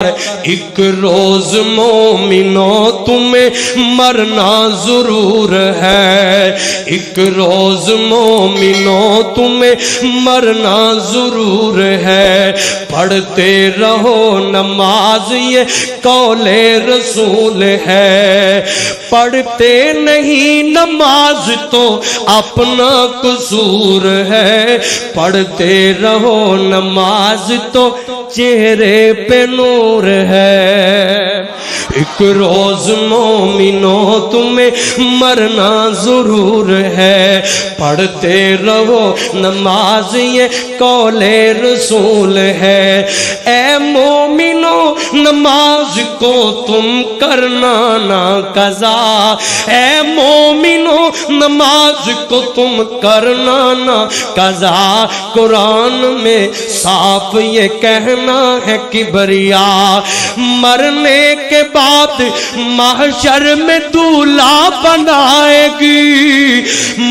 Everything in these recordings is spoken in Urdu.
ایک روز مومنوں تمہیں مرنا ضرور ہے، ایک روز مومنوں تمہیں مرنا ضرور ہے، پڑھتے رہو نماز یہ قول رسول ہے، پڑھتے نہیں نماز تو اپنا قصور ہے، پڑھتے رہو نماز تو چہرے پہ نور ہے، ایک روز مومنوں تمہیں مرنا ضرور ہے، پڑھتے رہو نماز یہ قول رسول ہے، اے مومنوں نماز کو تم کرنا نہ قضا، اے مومنوں نماز کو تم کرنا نہ قضا، قرآن میں صاف یہ کہنا ہے کبریا، مرنے کے بعد محشر میں دولہا بنائے گی،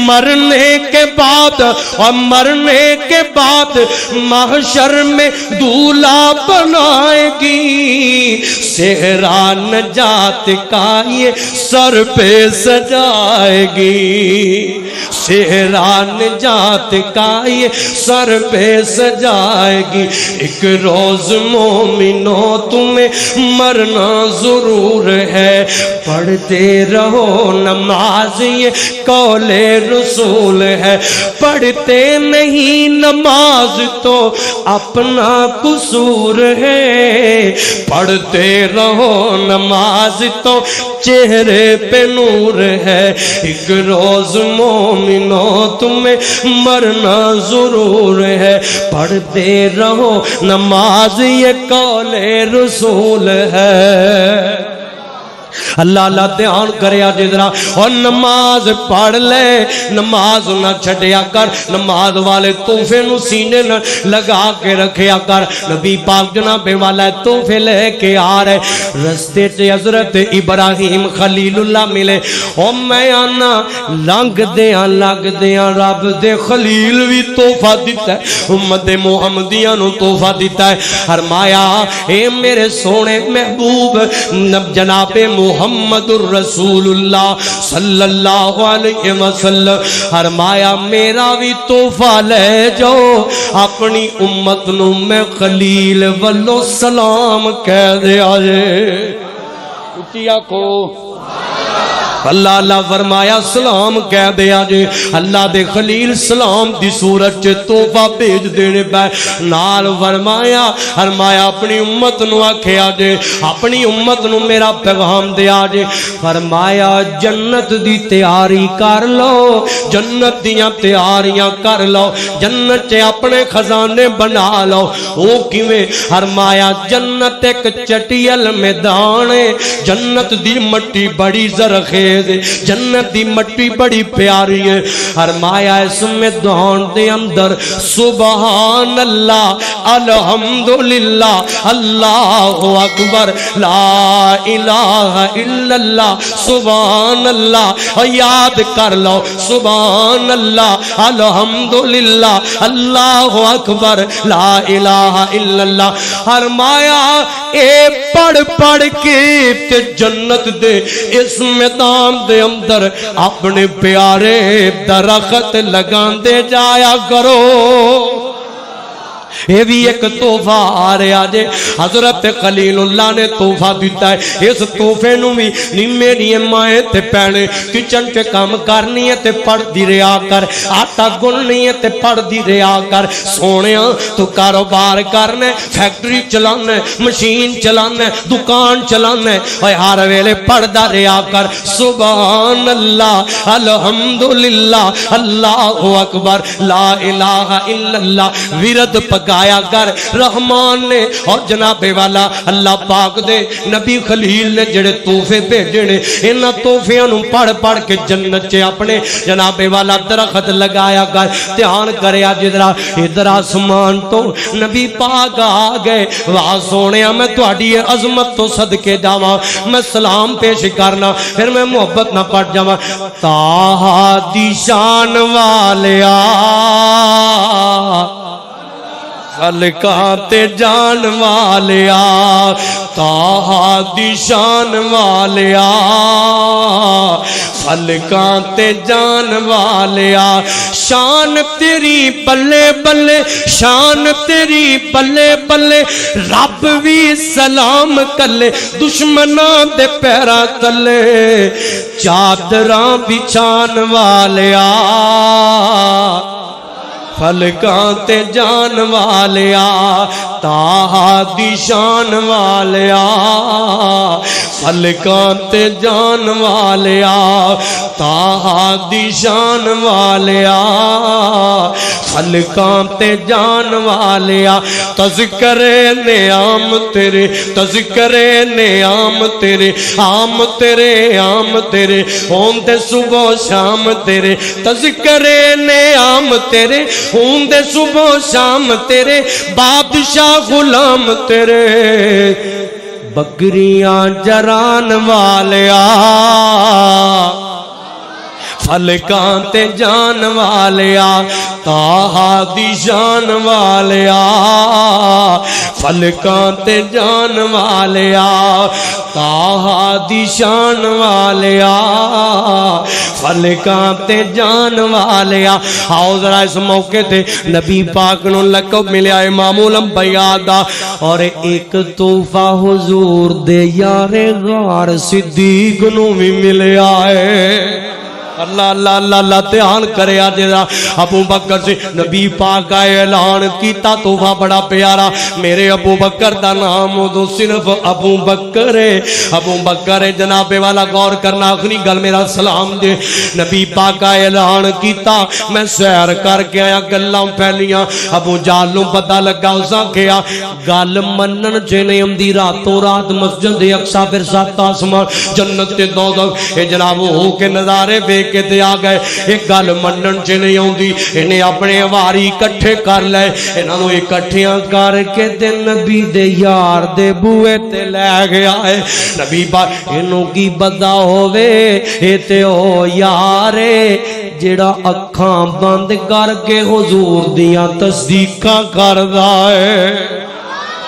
مرنے کے بعد اور مرنے کے بعد محشر میں دولہا بنائے گی، صحرا نجات کا یہ سر پہ سجائے گی، صحرا نجات کا یہ سر پہ سجائے گی، ایک روز مومنوں تمہیں مرنا ضرور ہے، پڑھتے رہو نماز یہ قول رسول ہے، پڑھتے نہیں نماز تو اپنا قصور ہے، پڑھتے رہو نماز تو چہرے پہ نور ہے، ایک روز مومنوں تمہیں مرنا ضرور ہے، پڑھتے رہو نماز یہ قول رسول ہے۔ اللہ اللہ دھیان کرے آج ذرا، اور نماز پڑھ لے، نماز نہ چھڑیا کر، نماز والے تحفے نو سینے نہ لگا کے رکھیا کر، نبی پاک جناب والا تحفے لے کے آ رہے، رستے سے حضرت ابراہیم خلیل اللہ ملے، اور میں آنا لنگ دیاں رب دے خلیل بھی تحفہ دیتا ہے، امت محمدیہ نو تحفہ دیتا ہے، فرمایا اے میرے سونے محبوب جناب محمد الرسول اللہ صلی اللہ علیہ وسلم، فرمایا میرا بھی تحفہ لے جاؤ، اپنی امت نو میں خلیل والو سلام کہہ دے آجے، اچھی آنکھو اللہ اللہ فرمایا سلام کہہ دیا جے، اللہ دے خلیل سلام دی صورت چے تحفہ بھیج دینے پہ، نال فرمایا اپنی امت نو آکھیا جے، اپنی امت نو میرا پیغام دیا جے، فرمایا جنت دی تیاری کر لو، جنت دیاں تیاریاں کر لو، جنت چے اپنے خزانے بنا لو، او کیویں؟ فرمایا جنت ایک چٹیل میدان ہے، جنت دی مٹی بڑی زرخیز، جنت دی مٹی بڑی پیاری ہے، فرمایا اس میدان دے اندر سبحان اللہ الحمدللہ اللہ اکبر لا الہ الا اللہ سبحان اللہ، یاد کر لو سبحان اللہ الحمدللہ اللہ اکبر لا الہ الا اللہ، فرمایا اے پڑھ پڑھ کے تے جنت دے اس میدان دے اندر اپنے پیارے درخت لگان دے جایا کرو، یہ بھی ایک تحفہ آ رہا جے، حضرت خلیل اللہ نے تحفہ دیتا ہے، اس تحفے نو بھی نیمے نیے مائیں تے پینے، کچن کے کام کرنی ہے تے پڑھ دی رہا کر، آٹا گننی ہے تے پڑھ دی رہا کر، سونیا تو کاروبار کرنے، فیکٹری چلانے، مشین چلانے، دکان چلانے، اور ہر ویلے پڑھ دا رہا کر، سبحان اللہ الحمدللہ اللہ اکبر لا الہ الا اللہ، ورد پکایا کر، رحمان نے اور جناب والا اللہ پاک دے نبی خلیل نے جڑے تحفے بھیجے نے، انہاں تحفیاں نو پڑھ پڑھ کے جنت چے اپنے جناب والا درخت لگایا کر، دھیان کریا جدرا ادھر آسمان تو نبی پاک آ گئے، واہ سونیا میں تہاڈی عظمت تو صدقے جاواں، میں سلام پیش کرنا پھر میں محبت نہ پڑھ جاواں، تاہا دی شان والیا فلکاں تے جان والیا طٰہٰ دی شان والیا فلکاں تے جان والیا شان تیری بلے بلے شان تیری بلے بلے رب بھی سلام کلے دشمناں دے پیراں تلے چادراں بچھان والیا فلکاں تے جان والیا طٰہٰ دی شان والیا فلکاں تے جان والیا طٰہٰ دی شان والیا فلکاں تے جان والیا تذکرے نعام تیرے تذکرے نعام تیرے عام تیرے عام تیرے ہوندے صبح و شام تیرے تذکرے نعام تیرے ہوندے صبح و شام تیرے بادشاہ غلام تیرے بکریاں جران والیا فلکاں تے جان والیا طٰہٰ دی شان والیا فلکاں تے جان والیا طٰہٰ دی شان والیا فلکاں تے جان والیا آؤ ذرا اس موقع تے نبی پاک نو لقب ملیا امام الانبیاء دا اور ایک تحفہ حضور دے یار غار صدیق نو بھی ملیا ہے اللہ اللہ اللہ اللہ دھیان کرے آج ابو بکر سے نبی پاک کا اعلان کیتا تحفہ بڑا پیارا میرے ابو بکر دا نام دو صرف ابو بکر ہے ابو بکر ہے جناب والا غور کرنا آخری گل میرا سلام دے نبی پاک کا اعلان کیتا میں سیر کر کے آیا گلاں پھیلیاں ابو جہل نوں پتہ لگا اساں کیا گل منن چ نہیں ہوندی راتوں رات مسجد اقصی پھر سات آسمان جنت تے دوزخ اے جناب ہو کے نظارے بے کے تے آ گئے ایک گل منن چ نہیں ہوندی انہیں اپنے واری اکٹھے کر لے انہاں نوں اکٹھیاں کر کے تے نبی دے یار دے بوئے تے لے گیا ہے نبی پاک انہوں کی بدا ہووے اے تے او یارے جڑا اکھاں بند کر کے حضور دیاں تصدیقاں کردا ہے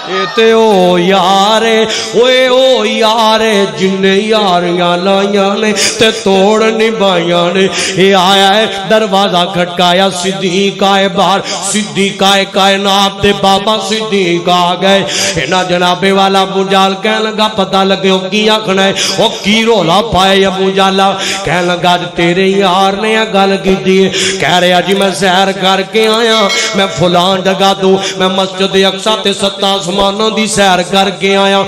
اے تے او یارے اوے او یارے جن یاریاں لائیاں نے تے توڑ نبھائیاں نے اے آیا ہے دروازہ کھٹکایا صدیق آئے باہر صدیق آئے کائنات دے بابا صدیق آ گئے اینا جناب والا ابو جہل کہنے لگا پتہ لگے وہ کی آکھنا ہے وہ کی رولا پائے ابو جہل کہنے لگا تیرے یار نے یہ گل کی دیئے کہہ رہا جی میں سیر کر کے آیا میں فلان جگہ دوں میں مسجد اقصی تے ست آسمان دی سیر کر کے آیا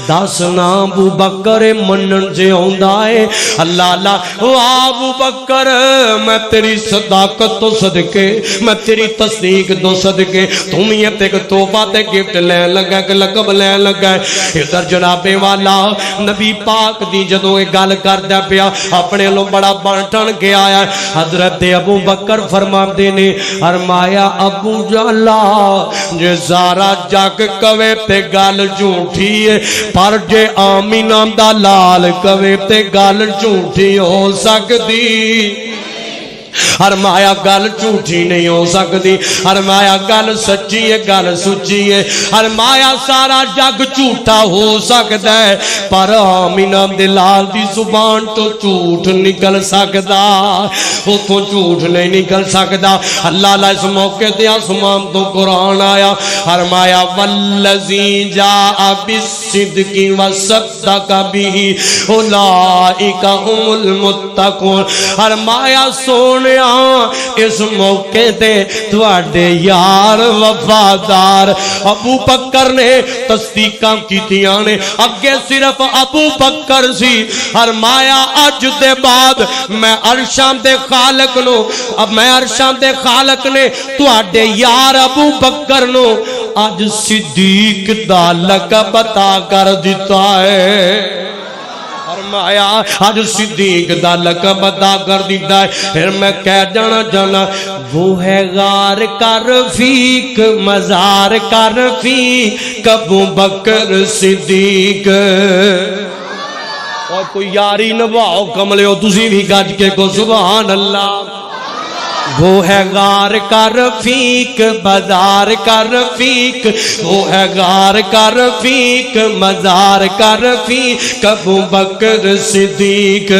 دس نا ابو بکر منن سے ہوندا ہے اللہ اللہ ابو بکر میں تیری صداقت تو صدقے میں تیری تصدیق تو صدقے تم یہ تے تحفہ تے گفٹ لین لگا کہ لقب لین لگا ادھر جناب والا نبی پاک دی جدوں یہ گل کردا پیا اپنے لو بڑا بن ٹن کے آیا حضرت ابو بکر فرماندے نے فرمایا ابو جہل جے سارا جگ کوے تے گل جھوٹھی ہے پر جے آمینہ دا لال کوے تے گل جھوٹھی ہو سکتی فرمایا گل جھوٹی نہیں ہو سکتی فرمایا گل سچی ہے گل سچی ہے فرمایا سارا جگ جھوٹا ہو سکتا ہے پر آمینہ دلال دی زبان تو جھوٹ نکل سکتا وہ تو جھوٹ نہیں نکل سکتا اللہ اللہ اس موقع تے آسمان تو قرآن آیا فرمایا والذی جاء بالصدق وصدق به اولئک هم المتقون فرمایا سونے اس موقع تے تواڈے یار وفادار ابو بکر نے تصدیقاں کیتیاں نے اگے صرف ابو بکر سی فرمایا اج دے بعد میں عرشاں دے خالق نو اب میں عرشاں دے خالق نے تواڈے یار ابو بکر نو اج صدیق دا لقب عطا کر دیتا ہے فرمایا آج صدیق دا لقب عطا کر دیتا ہے پھر میں کہہ جانا وہ ہے غار کا رفیق مزار کا رفیق ابو بکر صدیق اور کوئی یاری نبھاؤ کملے ہو تسی بھی گج کے کو سبحان اللہ وہ ہے غار کا رفیق بازار کا رفیق، وہ ہے غار کا رفیق مزار کا رفیق ابو بکر صدیق،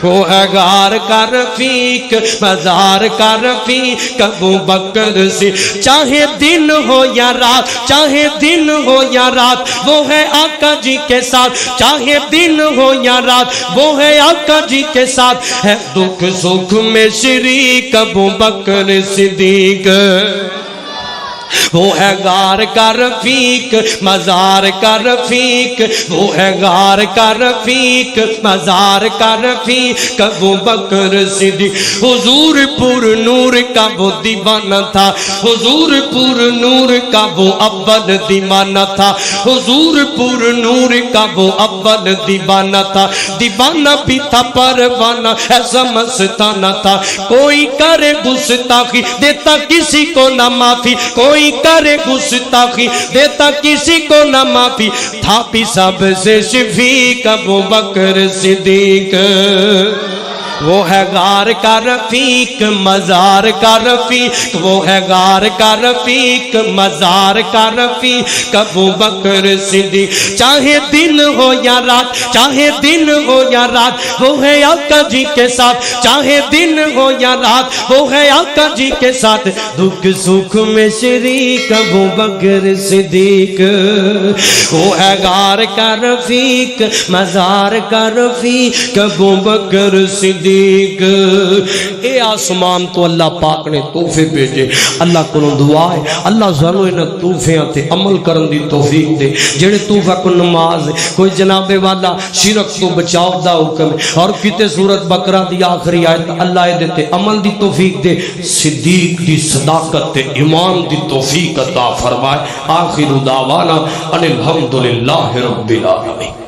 وہ ہے غار کا رفیق مزار کا رفیق ابو بکر صدیق۔ چاہے دن ہو یا رات، چاہے دن ہو یا رات، وہ ہے آقا جی کے ساتھ، چاہے دن ہو یا رات، وہ ہے آقا جی کے ساتھ، ہے دکھ سکھ میں شریک ابو بکر صدیق۔ وہ ہے غار کا رفیق مزار کا رفیق، وہ ہے غار کا رفیق مزار کا رفیق ابو بکر صدیق۔ حضور پر نور کا وہ دیوانہ تھا، حضور پر نور کا وہ اول دیوانہ تھا، حضور پر نور کا وہ اول دیوانہ تھا، دیوانہ بھی تھا پروانہ ایسا مستانہ تھا، کوئی کرے گستاخی دیتا کسی کو نہ معافی، کوئی کرے گستاخی دیتا کسی کو نہ معافی، تھا بھی سب سے شفیق ابو بکر صدیق۔ وہ ہے غار کا رفیق مزار کا رفیق، وہ ہے غار کا رفیق مزار کا رفیق ابو بکر صدیق۔ چاہے دن ہو یا رات، چاہے دن ہو یا رات، وہ ہے آقا جی کے ساتھ، چاہے دن ہو یا رات، وہ ہے آقا جی کے ساتھ، دکھ سکھ میں شریک ابو بکر صدیق۔ وہ ہے غار کا رفیق مزار کا رفیق ابو بکر صدیق۔ اے آسمان تو اللہ پاک نے تحفے بھیجے، اللہ کو دعا ہے اللہ ضرور ان تحفیاں تے عمل کرن دی توفیق دے، جڑے تحفہ کو نماز کوئی جناب والا شرک تو بچاؤ دا حکم ہے، اور کتے سورت بقرہ دی آخری آیت اللہ دیتے عمل دی توفیق دے، صدیق دی صداقت تے ایمان دی توفیق عطا فرمائے۔ آخر دعوانا ان الحمدللہ رب العالمین۔